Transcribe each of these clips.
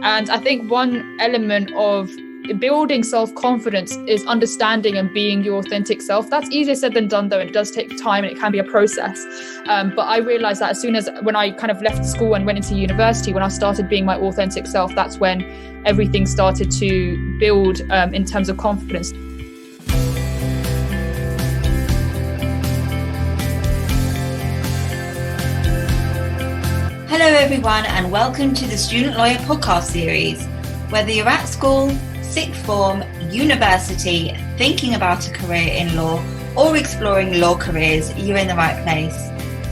And I think one element of building self-confidence is understanding and being your authentic self. That's easier said than done, though, and it does take time and it can be a process. But I realized that as soon as when I kind of left school and went into university, when I started being my authentic self, that's when everything started to build in terms of confidence. Hello everyone, and welcome to the Student Lawyer podcast series. Whether you're at school, sixth form, university, thinking about a career in law, or exploring law careers, you're in the right place.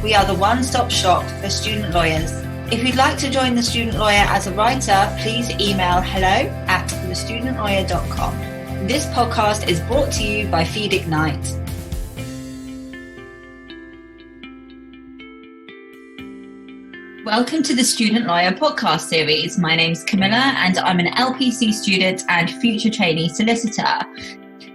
We are the one-stop shop for student lawyers. If you'd like to join the Student Lawyer as a writer, please email hello@thestudentlawyer.com. This podcast is brought to you by Feed Ignite. Welcome to the Student Lawyer podcast series. My name's Camilla and I'm an LPC student and future trainee solicitor.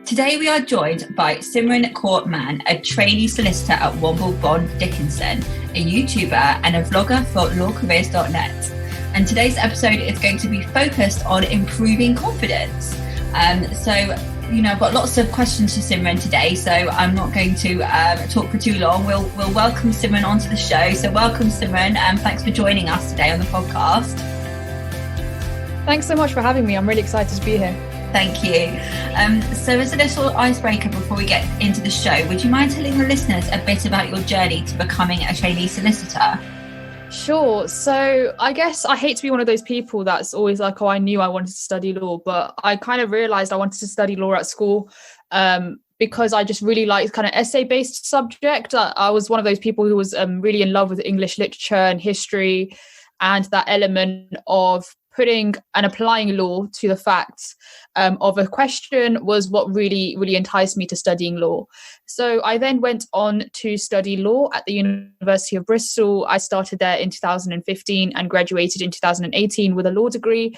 Today we are joined by Simranjeet Kaur Mann, a trainee solicitor at Womble Bond Dickinson, a YouTuber and a vlogger for lawcareers.net. And today's episode is going to be focused on improving confidence. I've got lots of questions to Simran today, so I'm not going to talk for too long. We'll welcome Simran onto the show. So welcome, Simran, and thanks for joining us today on the podcast. Thanks so much for having me. I'm really excited to be here. Thank you. So as a little icebreaker before we get into the show, would you mind telling the listeners a bit about your journey to becoming a trainee solicitor? Sure. So I guess I hate to be one of those people that's always like, oh, I knew I wanted to study law, but I kind of realized I wanted to study law at school because I just really liked kind of essay-based subject. I was one of those people who was really in love with English literature and history, and that element of putting and applying law to the facts of a question was what really, really enticed me to studying law. So I then went on to study law at the University of Bristol. I started there in 2015 and graduated in 2018 with a law degree.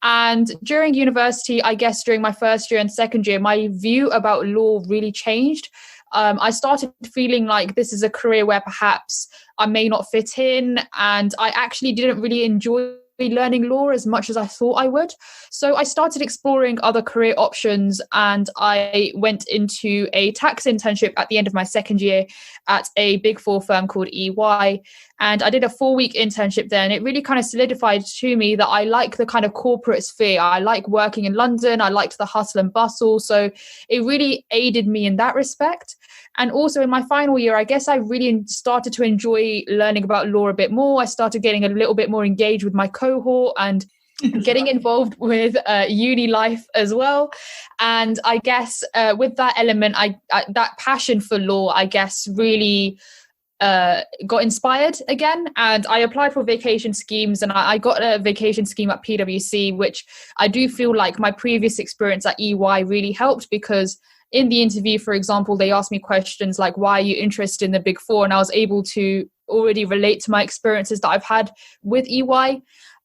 And during university, I guess during my first year and second year, my view about law really changed. I started feeling like this is a career where perhaps I may not fit in, and I actually didn't really enjoy learning law as much as I thought I would. So I started exploring other career options, and I went into a tax internship at the end of my second year at a big four firm called EY. And I did a 4-week internship there, and it really kind of solidified to me that I like the kind of corporate sphere. I like working in London. I liked the hustle and bustle. So it really aided me in that respect. And also in my final year, I guess I really started to enjoy learning about law a bit more. I started getting a little bit more engaged with my cohort and getting involved with uni life as well. And I guess with that element, that passion for law, I guess, really got inspired again. And I applied for vacation schemes, and I got a vacation scheme at PwC, which I do feel like my previous experience at EY really helped, because in the interview, for example, they asked me questions like, why are you interested in the Big Four? And I was able to already relate to my experiences that I've had with EY.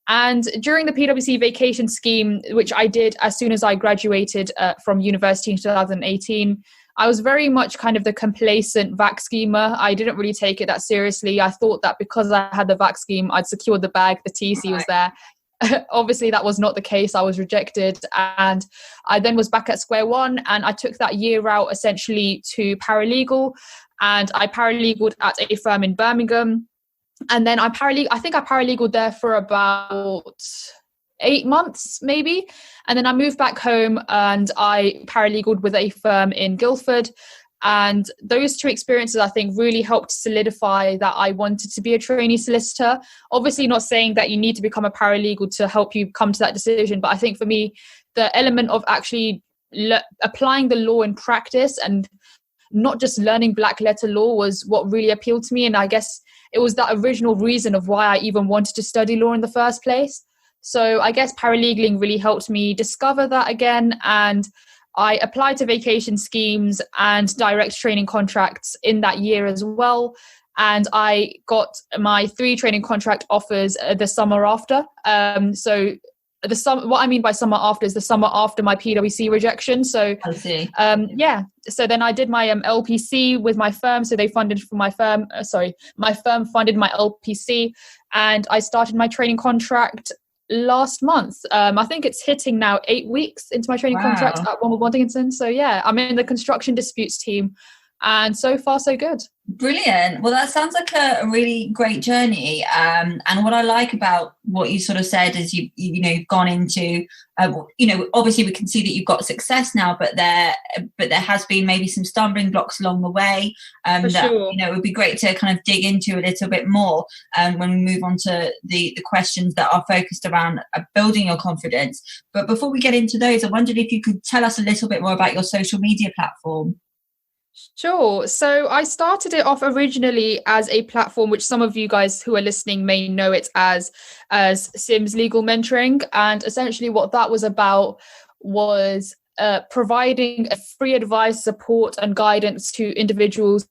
And during the PwC vacation scheme, which I did as soon as I graduated from university in 2018, I was very much kind of the complacent vac schemer. I didn't really take it that seriously. I thought that because I had the vac scheme, I'd secured the bag, the TC was there. Obviously, that was not the case. I was rejected. And I then was back at square one, and I took that year out essentially to paralegal. And I paralegaled at a firm in Birmingham. And then I think I paralegaled there for about 8 months, maybe. And then I moved back home and I paralegaled with a firm in Guildford. And those two experiences, I think, really helped solidify that I wanted to be a trainee solicitor. Obviously, not saying that you need to become a paralegal to help you come to that decision. But I think for me, the element of actually applying the law in practice and not just learning black letter law was what really appealed to me. And I guess it was that original reason of why I even wanted to study law in the first place. So I guess paralegaling really helped me discover that again. And I applied to vacation schemes and direct training contracts in that year as well. And I got my 3 training contract offers the summer after. What I mean by summer after is the summer after my PwC rejection. So I see. So then I did my LPC with my firm. So they funded for my firm. My firm funded my LPC, and I started my training contract last month. I think it's hitting now 8 weeks into my training contract at Womble Bond Dickinson. So yeah, I'm in the construction disputes team, and so far so good. Brilliant. Well, that sounds like a really great journey. And what I like about what you sort of said is you've gone into, obviously we can see that you've got success now, but there has been maybe some stumbling blocks along the way. Sure. It would be great to kind of dig into a little bit more when we move on to the questions that are focused around building your confidence. But before we get into those, I wondered if you could tell us a little bit more about your social media platform. Sure. So I started it off originally as a platform which some of you guys who are listening may know it as Sim's Legal Mentoring. And essentially what that was about was providing free advice, support and guidance to individuals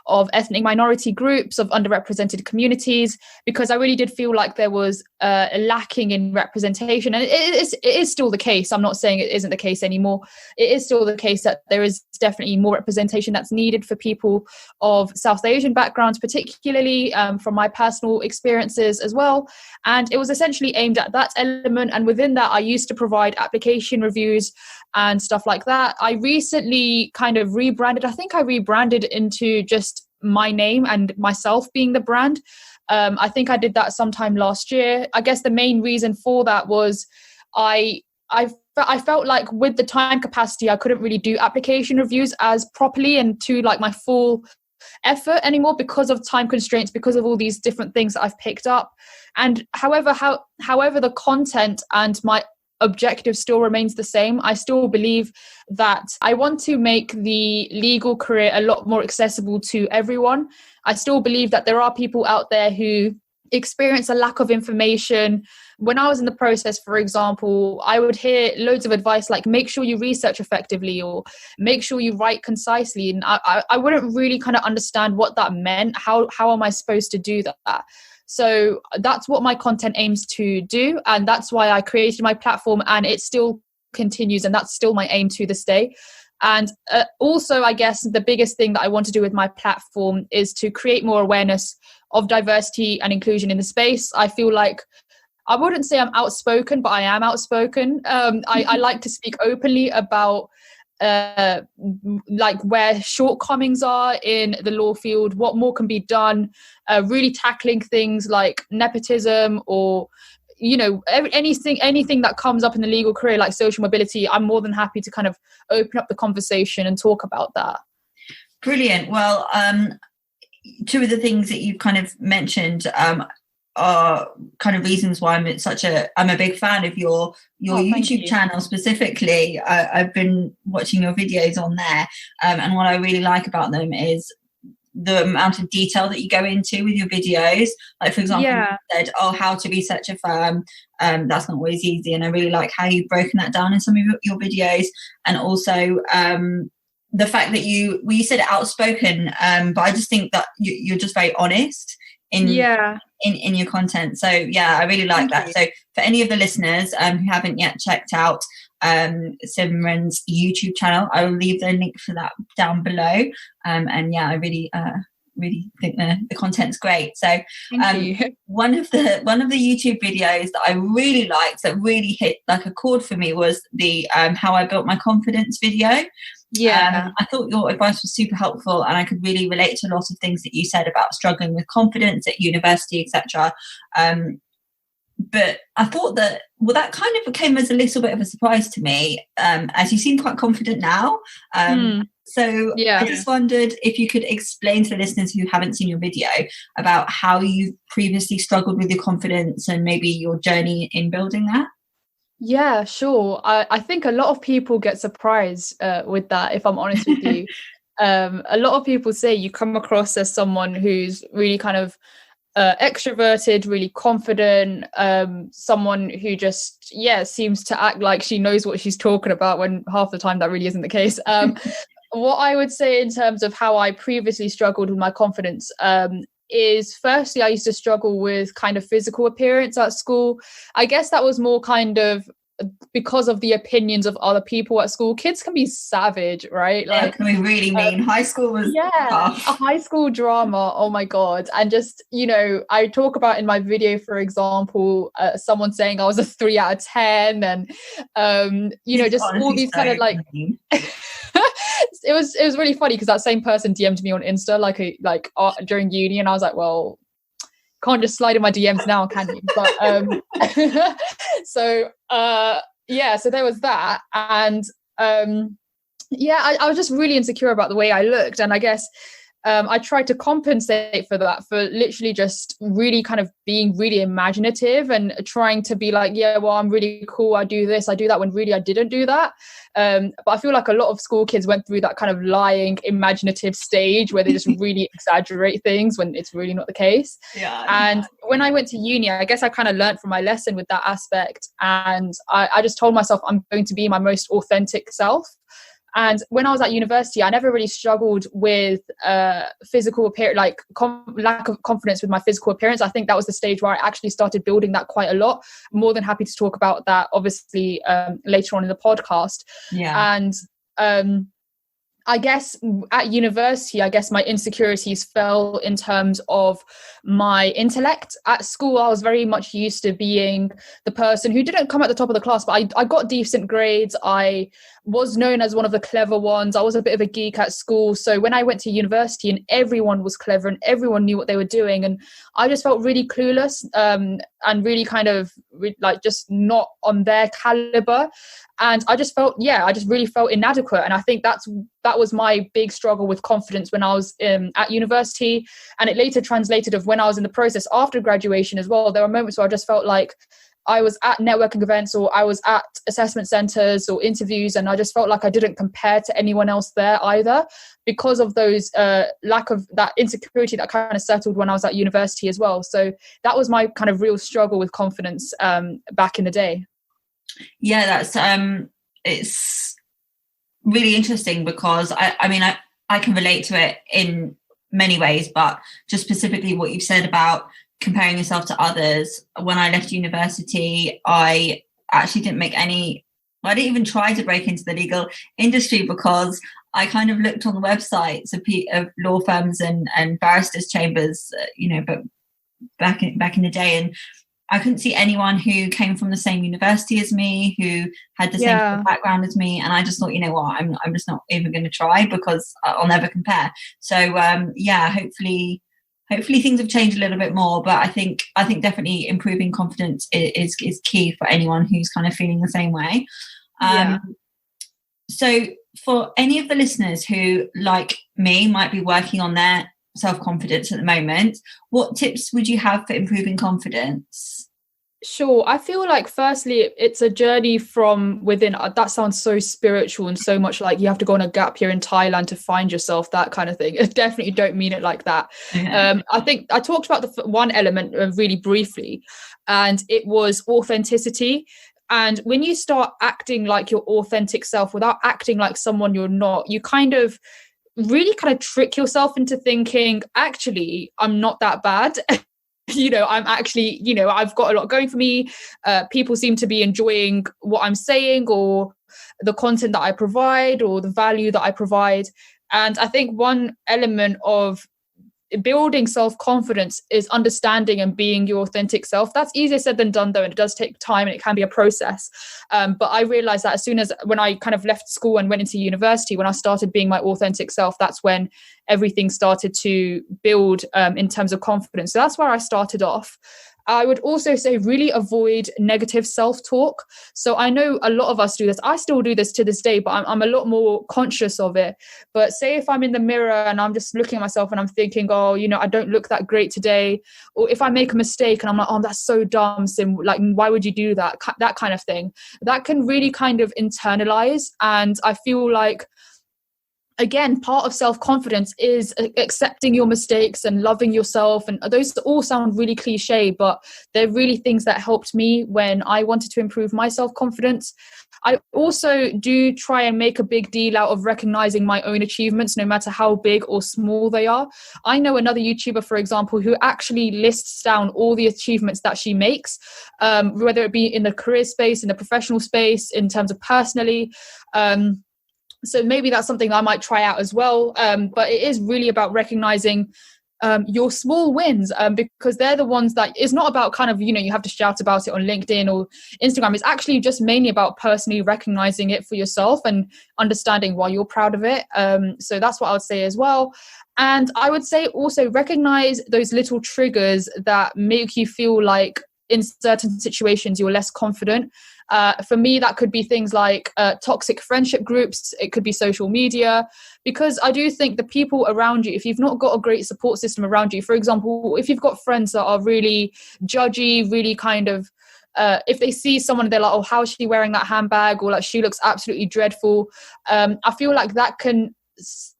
of ethnic minority groups, of underrepresented communities, because I really did feel like there was a lacking in representation. And it is still the case. I'm not saying it isn't the case anymore. It is still the case that there is definitely more representation that's needed for people of South Asian backgrounds, particularly from my personal experiences as well. And it was essentially aimed at that element. And within that, I used to provide application reviews and stuff like that. I recently kind of rebranded. I think I rebranded into just my name and myself being the brand. I think I did that sometime last year. I guess the main reason for that was I felt like with the time capacity, I couldn't really do application reviews as properly and to like my full effort anymore because of time constraints, because of all these different things that I've picked up. And however the content and my objective still remains the same. I still believe that I want to make the legal career a lot more accessible to everyone. I still believe that there are people out there who experience a lack of information. When I was in the process, for example, I would hear loads of advice like make sure you research effectively or make sure you write concisely. And I wouldn't really kind of understand what that meant. How am I supposed to do that? So that's what my content aims to do. And that's why I created my platform, and it still continues. And that's still my aim to this day. And also, I guess the biggest thing that I want to do with my platform is to create more awareness of diversity and inclusion in the space. I feel like I wouldn't say I'm outspoken, but I am outspoken. I like to speak openly about like where shortcomings are in the law field, what more can be done, really tackling things like nepotism or anything that comes up in the legal career like social mobility. I'm more than happy to kind of open up the conversation and talk about that. Brilliant. Well, two of the things that you kind of mentioned are kind of reasons why I'm a big fan of your YouTube channel specifically. I've been watching your videos on there, and what I really like about them is the amount of detail that you go into with your videos. Like, for example, you said, how to research a firm. That's not always easy, and I really like how you've broken that down in some of your videos. And also the fact that you said outspoken, but I just think that you're just very honest in your content. So yeah, I really like that. So for any of the listeners who haven't yet checked out Simran's YouTube channel, I will leave the link for that down below. And yeah, I really think the content's great. So one of the YouTube videos that I really liked, that really hit like a chord for me, was the how I built my confidence video. I thought your advice was super helpful, and I could really relate to a lot of things that you said about struggling with confidence at university, etc. But I thought that kind of came as a little bit of a surprise to me, as you seem quite confident now. So I just wondered if you could explain to the listeners who haven't seen your video about how you previously struggled with your confidence and maybe your journey in building that. Yeah, sure. I think a lot of people get surprised with that, if I'm honest with you. A lot of people say you come across as someone who's really kind of extroverted, really confident, someone who just seems to act like she knows what she's talking about, when half the time that really isn't the case. What I would say in terms of how I previously struggled with my confidence is, firstly, I used to struggle with kind of physical appearance at school. I guess that was more kind of because of the opinions of other people at school. Kids can be savage, right? Like, can be really mean. High school was tough. A high school drama. Oh my God. And just, I talk about in my video, for example, someone saying I was a 3 out of 10, and just all these kind of like it was really funny because that same person DM'd me on Insta during uni, and I was like, well, can't just slide in my DMs now, can you? But so there was that. And I was just really insecure about the way I looked. And I guess I tried to compensate for that, for literally just really kind of being really imaginative and trying to be like, yeah, well, I'm really cool, I do this, I do that, when really I didn't do that. But I feel like a lot of school kids went through that kind of lying, imaginative stage where they just really exaggerate things when it's really not the case. And when I went to uni, I guess I kind of learned from my lesson with that aspect. And I just told myself I'm going to be my most authentic self. And when I was at university, I never really struggled with physical appearance, lack of confidence with my physical appearance. I think that was the stage where I actually started building that quite a lot. I'm more than happy to talk about that, obviously, later on in the podcast. And I guess at university, my insecurities fell in terms of my intellect. At school, I was very much used to being the person who didn't come at the top of the class, but I got decent grades. I was known as one of the clever ones. I was a bit of a geek at school. So when I went to university and everyone was clever and everyone knew what they were doing, and I just felt really clueless and really kind of just not on their caliber. And I just really felt inadequate. And I think that was my big struggle with confidence when I was at university. And it later translated of when I was in the process after graduation as well. There were moments where I just felt like I was at networking events or I was at assessment centers or interviews, and I just felt like I didn't compare to anyone else there either, because of those lack of that insecurity that kind of settled when I was at university as well. So that was my kind of real struggle with confidence back in the day. Yeah, that's it's really interesting because I can relate to it in many ways, but just specifically what you've said about comparing yourself to others. When I left university, I actually didn't I didn't even try to break into the legal industry because I kind of looked on the websites of law firms and barristers' chambers, but back in the day, and I couldn't see anyone who came from the same university as me, who had the same background as me. And I just thought, you know what, I'm just not even going to try because I'll never compare. So, hopefully things have changed a little bit more. But I think definitely improving confidence is key for anyone who's kind of feeling the same way. So for any of the listeners who, like me, might be working on their self-confidence at the moment, what tips would you have for improving confidence? Sure. I feel like firstly, it's a journey from within. That sounds so spiritual and so much like you have to go on a gap year in Thailand to find yourself, that kind of thing. I definitely don't mean it like that. I think I talked about the one element really briefly, and it was authenticity. And when you start acting like your authentic self without acting like someone you're not, you really trick yourself into thinking, actually, I'm not that bad. I'm actually, I've got a lot going for me. People seem to be enjoying what I'm saying or the content that I provide or the value that I provide. And I think one element of building self-confidence is understanding and being your authentic self. That's easier said than done, though, and it does take time and it can be a process. But I realized that as soon as when I kind of left school and went into university, when I started being my authentic self, that's when everything started to build in terms of confidence. So that's where I started off. I would also say really avoid negative self-talk. So I know a lot of us do this. I still do this to this day, but I'm a lot more conscious of it. But say if I'm in the mirror and I'm just looking at myself and I'm thinking, oh, I don't look that great today. Or if I make a mistake and I'm like, oh, that's so dumb, Sim, like, why would you do that? That kind of thing. That can really kind of internalize. And I feel like again, part of self-confidence is accepting your mistakes and loving yourself. And those all sound really cliche, but they're really things that helped me when I wanted to improve my self-confidence. I also do try and make a big deal out of recognizing my own achievements, no matter how big or small they are. I know another YouTuber, for example, who actually lists down all the achievements that she makes, whether it be in the career space, in the professional space, in terms of personally. So maybe that's something I might try out as well. But it is really about recognizing your small wins, because they're the ones that it's not about kind of, you have to shout about it on LinkedIn or Instagram. It's actually just mainly about personally recognizing it for yourself and understanding why you're proud of it. So that's what I would say as well. And I would say also recognize those little triggers that make you feel like in certain situations you're less confident. For me, that could be things like toxic friendship groups. It could be social media, because I do think the people around you, if you've not got a great support system around you, for example, if you've got friends that are really judgy, really kind of, if they see someone, they're like, oh, how is she wearing that handbag? Or like, she looks absolutely dreadful. I feel like that can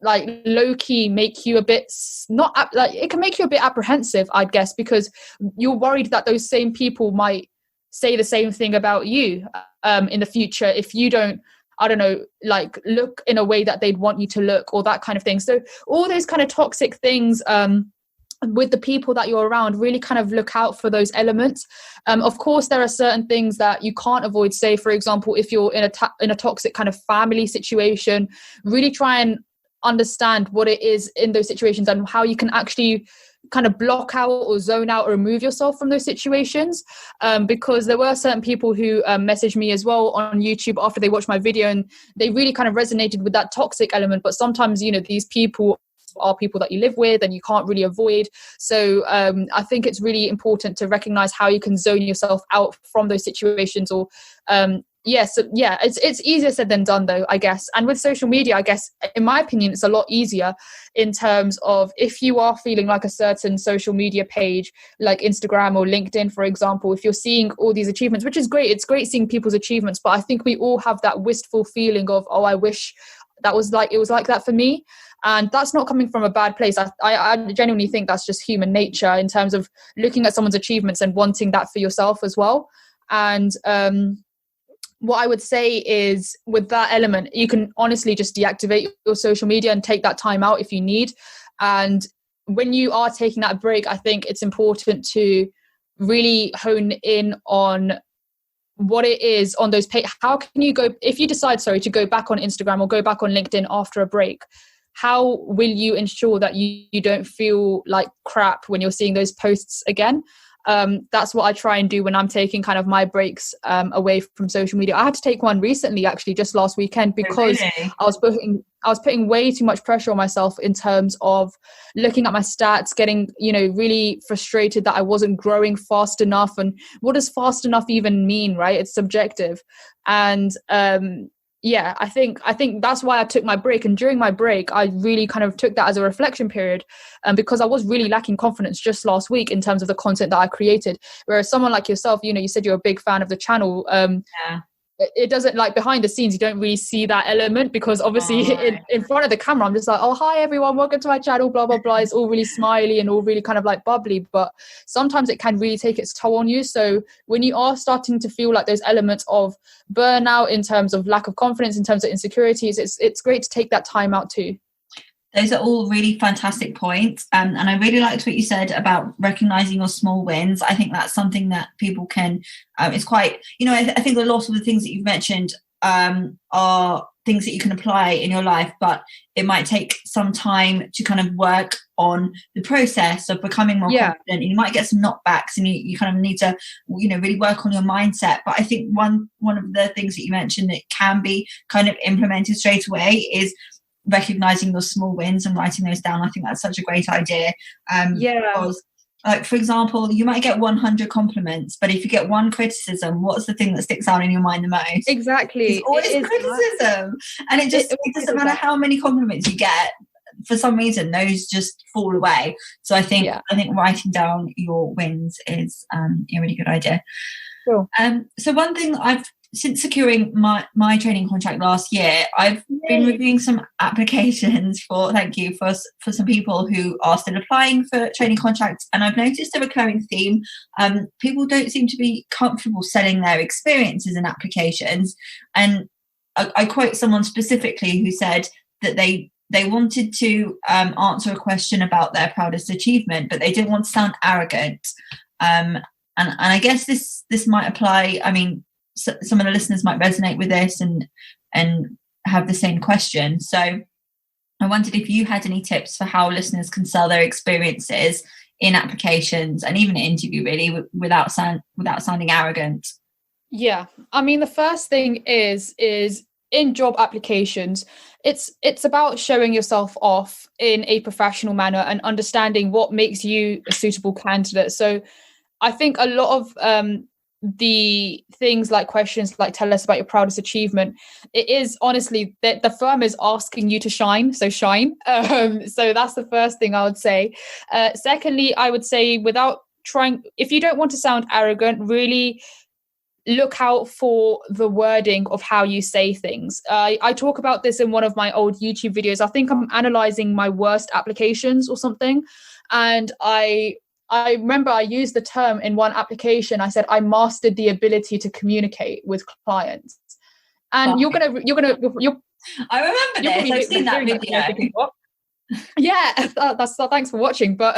like low-key make you a bit it can make you a bit apprehensive, I guess, because you're worried that those same people might say the same thing about you in the future if you don't, I don't know, like look in a way that they'd want you to look, or that kind of thing. So all those kind of toxic things with the people that you're around, really kind of look out for those elements. Of course, there are certain things that you can't avoid. Say, for example, if you're in a toxic kind of family situation, really try and understand what it is in those situations and how you can actually kind of block out or zone out or remove yourself from those situations, because there were certain people who messaged me as well on YouTube after they watched my video, and they really kind of resonated with that toxic element. But sometimes, these people are people that you live with and you can't really avoid. So I think it's really important to recognize how you can zone yourself out from those situations. Or it's easier said than done, though, I guess. And with social media, I guess, in my opinion, it's a lot easier in terms of if you are feeling like a certain social media page, like Instagram or LinkedIn, for example, if you're seeing all these achievements, which is great, it's great seeing people's achievements, but I think we all have that wistful feeling of, oh, I wish it was like that for me. And that's not coming from a bad place. I genuinely think that's just human nature in terms of looking at someone's achievements and wanting that for yourself as well. And what I would say is, with that element, you can honestly just deactivate your social media and take that time out if you need. And when you are taking that break, I think it's important to really hone in on what it is on those how can you go, if you decide, to go back on Instagram or go back on LinkedIn after a break, how will you ensure that you don't feel like crap when you're seeing those posts again? That's what I try and do when I'm taking kind of my breaks away from social media. I had to take one recently, actually, just last weekend, because I was putting way too much pressure on myself in terms of looking at my stats, getting, really frustrated that I wasn't growing fast enough. And what does fast enough even mean, right? It's subjective. And I think that's why I took my break. And during my break, I really kind of took that as a reflection period, because I was really lacking confidence just last week in terms of the content that I created. Whereas someone like yourself, you said you're a big fan of the channel. It doesn't, like, behind the scenes, you don't really see that element, because obviously in front of the camera, I'm just like, oh, hi everyone, welcome to my channel, blah, blah, blah. It's all really smiley and all really kind of like bubbly, but sometimes it can really take its toll on you. So when you are starting to feel like those elements of burnout in terms of lack of confidence, in terms of insecurities, it's great to take that time out too. Those are all really fantastic points. And I really liked what you said about recognizing your small wins. I think that's something that people can, it's quite, I think a lot of the things that you've mentioned are things that you can apply in your life, but it might take some time to kind of work on the process of becoming more confident. And you might get some knockbacks, and you kind of need to, really work on your mindset. But I think one of the things that you mentioned that can be kind of implemented straight away is recognizing those small wins and writing those down. I think that's such a great idea. Because, like, for example, you might get 100 compliments, but if you get one criticism, what's the thing that sticks out in your mind the most? Exactly. It's always criticism. And it doesn't matter how many compliments you get, for some reason those just fall away. So I think writing down your wins is a really good idea. Cool. So one thing I've since securing my training contract last year, I've been reviewing some applications for some people who are still applying for training contracts, and I've noticed a recurring theme. People don't seem to be comfortable selling their experiences in applications, and I quote someone specifically who said that they wanted to answer a question about their proudest achievement, but they didn't want to sound arrogant. And I guess this might apply. I mean, some of the listeners might resonate with this and have the same question. So I wondered if you had any tips for how listeners can sell their experiences in applications and even an interview, really, without sounding arrogant. Yeah, I mean, the first thing is in job applications, it's about showing yourself off in a professional manner and understanding what makes you a suitable candidate. So I think a lot of the things like questions like tell us about your proudest achievement, it is honestly that the firm is asking you to shine, so shine. So that's the first thing I would say. Secondly, I would say, if you don't want to sound arrogant, really look out for the wording of how you say things. I talk about this in one of my old YouTube videos. I think I'm analyzing my worst applications or something, and I remember I used the term in one application. I said I mastered the ability to communicate with clients. And I remember this. I've seen that video. Yeah, that's thanks for watching. But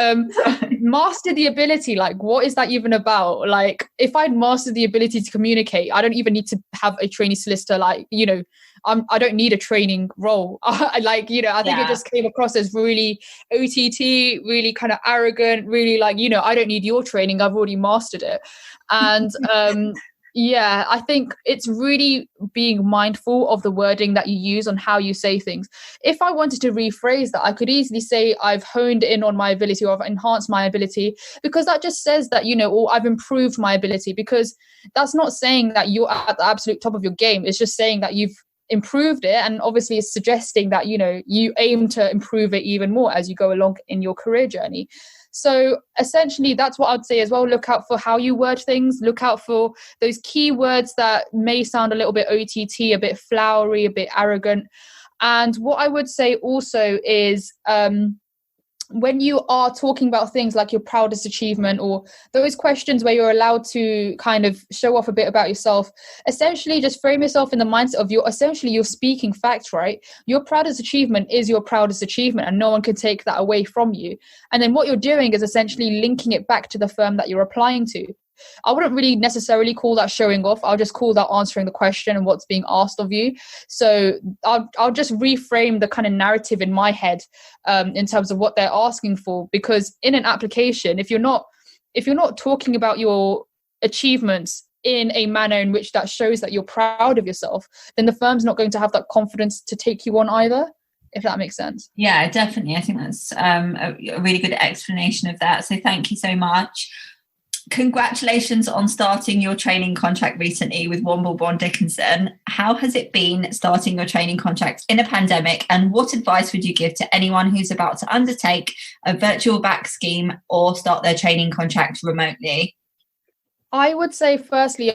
master the ability, like, what is that even about? Like, if I'd mastered the ability to communicate, I don't even need to have a trainee solicitor. Like, I don't need a training role. I think it just came across as really OTT, really kind of arrogant, really like, I don't need your training. I've already mastered it. And yeah, I think it's really being mindful of the wording that you use on how you say things. If I wanted to rephrase that, I could easily say I've honed in on my ability, or I've enhanced my ability, because that just says that, or I've improved my ability, because that's not saying that you're at the absolute top of your game. It's just saying that you've improved it, and obviously it's suggesting that, you aim to improve it even more as you go along in your career journey. So essentially, that's what I'd say as well. Look out for how you word things. Look out for those keywords that may sound a little bit OTT, a bit flowery, a bit arrogant. And what I would say also is when you are talking about things like your proudest achievement, or those questions where you're allowed to kind of show off a bit about yourself, essentially just frame yourself in the mindset of you're speaking facts, right? Your proudest achievement is your proudest achievement, and no one can take that away from you. And then what you're doing is essentially linking it back to the firm that you're applying to. I wouldn't really necessarily call that showing off. I'll just call that answering the question and what's being asked of you. So I'll just reframe the kind of narrative in my head in terms of what they're asking for. Because in an application, if you're not talking about your achievements in a manner in which that shows that you're proud of yourself, then the firm's not going to have that confidence to take you on either, if that makes sense. Yeah, definitely. I think that's a really good explanation of that. So thank you so much. Congratulations on starting your training contract recently with Womble Bond Dickinson. How has it been starting your training contract in a pandemic, and what advice would you give to anyone who's about to undertake a virtual back scheme or start their training contract remotely? I would say, firstly,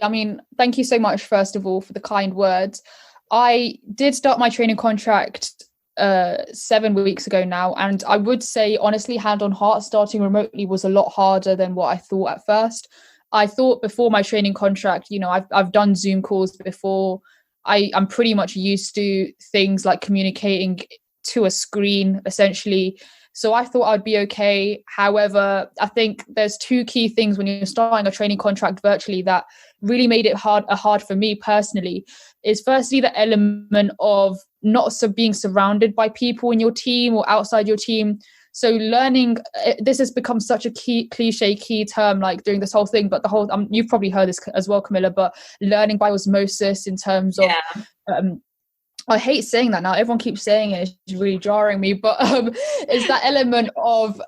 thank you so much, first of all, for the kind words. I did start my training contract 7 weeks ago now, and I would say, honestly, hand on heart, starting remotely was a lot harder than what I thought at first. I thought before my training contract, I've done Zoom calls before. I'm pretty much used to things like communicating to a screen, essentially. So I thought I'd be okay. However, I think there's two key things when you're starting a training contract virtually that really made it hard for me personally. Is firstly the element of not being surrounded by people in your team or outside your team. So learning, this has become such a key term, like during this whole thing, but the whole, you've probably heard this as well, Camilla, but learning by osmosis in terms of, I hate saying that now, everyone keeps saying it, it's really jarring me, but it's that element of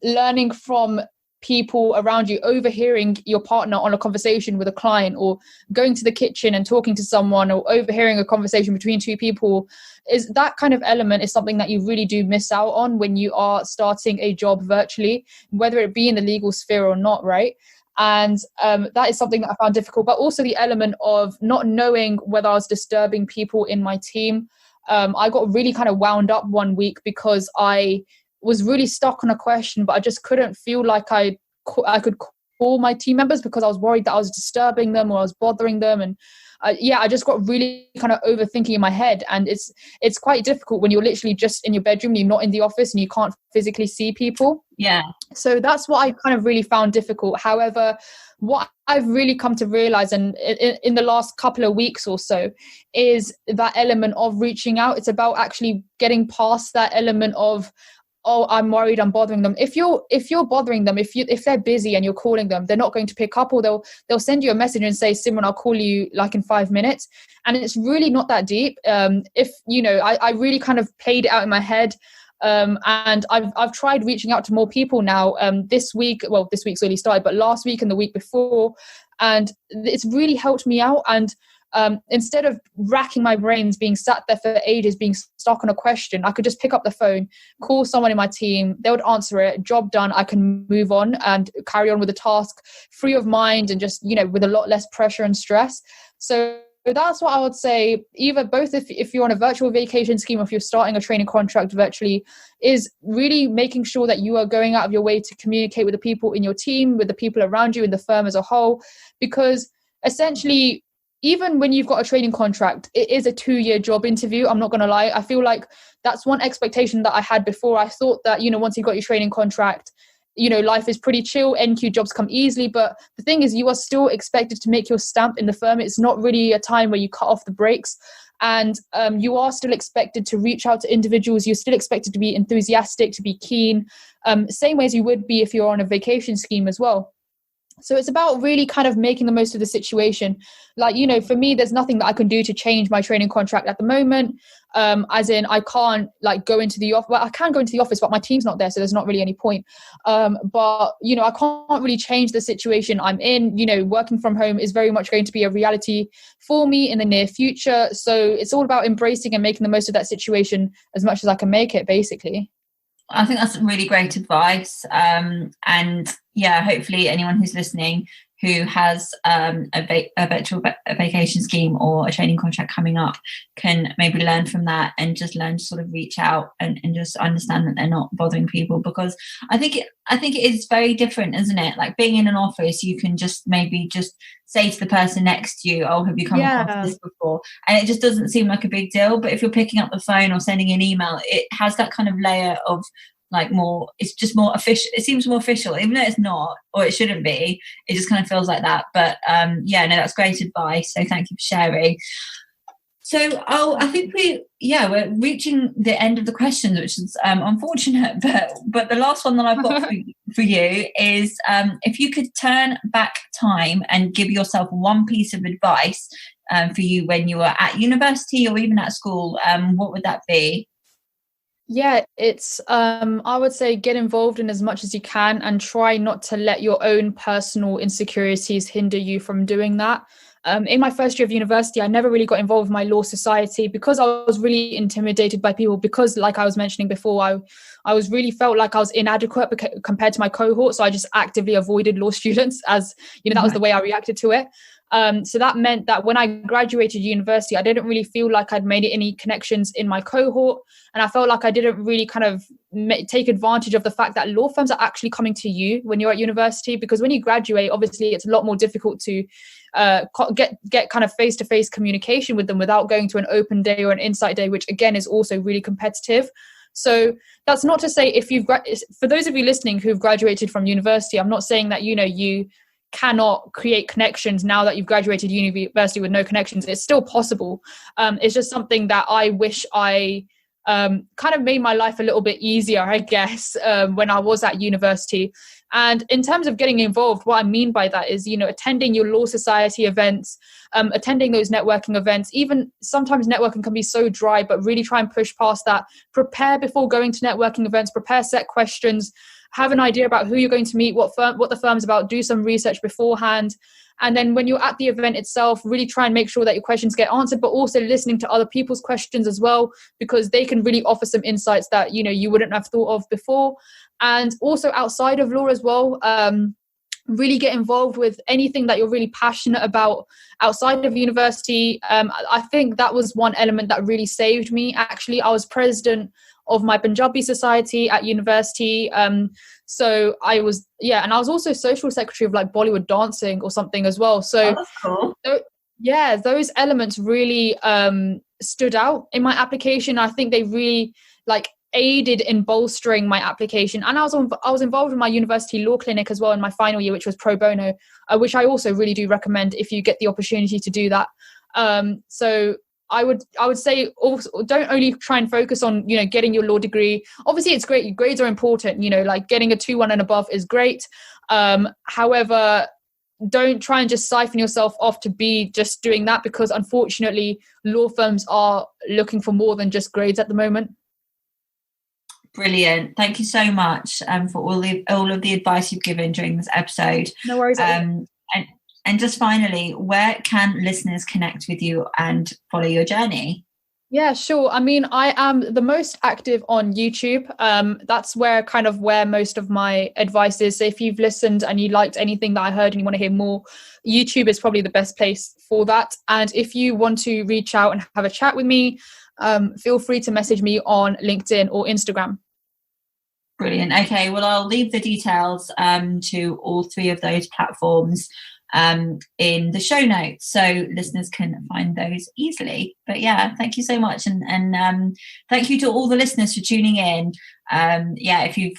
learning from people around you, overhearing your partner on a conversation with a client, or going to the kitchen and talking to someone, or overhearing a conversation between two people. Is that kind of element is something that you really do miss out on when you are starting a job virtually, whether it be in the legal sphere or not, right? And that is something that I found difficult, but also the element of not knowing whether I was disturbing people in my team. I got really kind of wound up one week because I was really stuck on a question, but I just couldn't feel like I could call my team members because I was worried that I was disturbing them or I was bothering them. And I just got really kind of overthinking in my head. And it's quite difficult when you're literally just in your bedroom, you're not in the office and you can't physically see people. Yeah. So that's what I kind of really found difficult. However, what I've really come to realize, and in the last couple of weeks or so, is that element of reaching out. It's about actually getting past that element of, oh, I'm worried I'm bothering them. If you're bothering them, if they're busy and you're calling them, they're not going to pick up, or they'll send you a message and say, Simran, I'll call you like in 5 minutes. And it's really not that deep. I really kind of played it out in my head. And I've tried reaching out to more people now this week's already started, but last week and the week before, and it's really helped me out. And instead of racking my brains, being sat there for ages, being stuck on a question, I could just pick up the phone, call someone in my team, they would answer it, job done, I can move on and carry on with the task free of mind and just, with a lot less pressure and stress. So that's what I would say, either both if you're on a virtual vacation scheme or if you're starting a training contract virtually, is really making sure that you are going out of your way to communicate with the people in your team, with the people around you, in the firm as a whole, because essentially, even when you've got a training contract, it is a 2-year job interview. I'm not going to lie. I feel like that's one expectation that I had before. I thought that, once you've got your training contract, life is pretty chill. NQ jobs come easily. But the thing is, you are still expected to make your stamp in the firm. It's not really a time where you cut off the brakes. And you are still expected to reach out to individuals. You're still expected to be enthusiastic, to be keen, same way as you would be if you're on a vacation scheme as well. So it's about really kind of making the most of the situation. Like, for me, there's nothing that I can do to change my training contract at the moment. As in, I can't go into the office. Well, I can go into the office, but my team's not there, so there's not really any point. But I can't really change the situation I'm in. Working from home is very much going to be a reality for me in the near future. So it's all about embracing and making the most of that situation as much as I can make it, basically. I think that's really great advice. And yeah, hopefully anyone who's listening who has a virtual vacation scheme or a training contract coming up can maybe learn from that and just learn to sort of reach out and just understand that they're not bothering people, because I think it is very different, isn't it? Like being in an office, you can just maybe just say to the person next to you, oh, have you come across this before? And it just doesn't seem like a big deal. But if you're picking up the phone or sending an email, it has that kind of layer of it's just more official. It seems more official, even though it's not, or it shouldn't be. It just kind of feels like that. But that's great advice. So thank you for sharing. So I think we're reaching the end of the questions, which is unfortunate. But the last one that I've got for you is if you could turn back time and give yourself one piece of advice for you when you were at university or even at school, what would that be? Yeah, it's I would say get involved in as much as you can and try not to let your own personal insecurities hinder you from doing that. In my first year of university, I never really got involved with my law society because I was really intimidated by people, because like I was mentioning before, I was really felt like I was inadequate compared to my cohort. So I just actively avoided law students, as that was the way I reacted to it. So that meant that when I graduated university, I didn't really feel like I'd made any connections in my cohort. And I felt like I didn't really kind of take advantage of the fact that law firms are actually coming to you when you're at university, because when you graduate, obviously it's a lot more difficult to get kind of face-to-face communication with them without going to an open day or an insight day, which again is also really competitive. So that's not to say for those of you listening who've graduated from university, I'm not saying that, you cannot create connections now that you've graduated university with no connections. It's still possible. It's just something that I wish I kind of made my life a little bit easier, I guess, when I was at university. And in terms of getting involved, what I mean by that is, attending your law society events, attending those networking events. Even sometimes networking can be so dry, but really try and push past that. Prepare before going to networking events, prepare set questions, have an idea about who you're going to meet, what the firm's about, do some research beforehand. And then when you're at the event itself, really try and make sure that your questions get answered, but also listening to other people's questions as well, because they can really offer some insights that, you wouldn't have thought of before. And also outside of law as well, really get involved with anything that you're really passionate about outside of university. I think that was one element that really saved me. Actually, I was president of my Punjabi society at university. So I was, and I was also social secretary of like Bollywood dancing or something as well. So that's cool. Those elements really stood out in my application. I think they really like aided in bolstering my application. And I was involved in my university law clinic as well in my final year, which was pro bono, which I also really do recommend if you get the opportunity to do that. So I would say also, don't only try and focus on, getting your law degree. Obviously it's great. Grades are important, like getting a 2-1 and above is great. However, don't try and just siphon yourself off to be just doing that, because unfortunately law firms are looking for more than just grades at the moment. Brilliant. Thank you so much for all of the advice you've given during this episode. No worries. And just finally, where can listeners connect with you and follow your journey? Yeah, sure. I mean, I am the most active on YouTube. That's where most of my advice is. So if you've listened and you liked anything that I heard and you want to hear more, YouTube is probably the best place for that. And if you want to reach out and have a chat with me, feel free to message me on LinkedIn or Instagram. Brilliant. Okay, well, I'll leave the details to all 3 of those platforms in the show notes, so listeners can find those easily. But yeah, thank you so much, and thank you to all the listeners for tuning in. If you've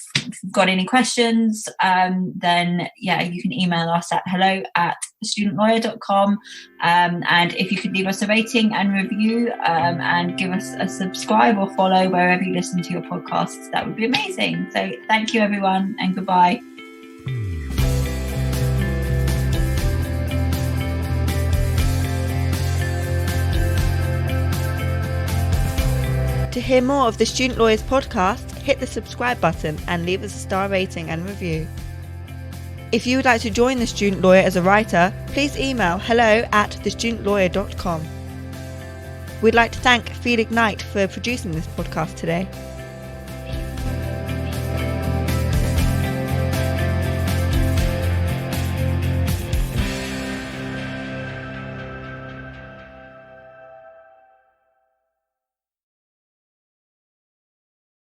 got any questions, then you can email us at hello@thestudentlawyer.com, and if you could leave us a rating and review and give us a subscribe or follow wherever you listen to your podcasts, that would be amazing. So thank you everyone, and goodbye. To hear more of the Student Lawyers podcast, hit the subscribe button and leave us a star rating and review. If you would like to join the Student Lawyer as a writer, please email hello@thestudentlawyer.com. We'd like to thank Felix Knight for producing this podcast today.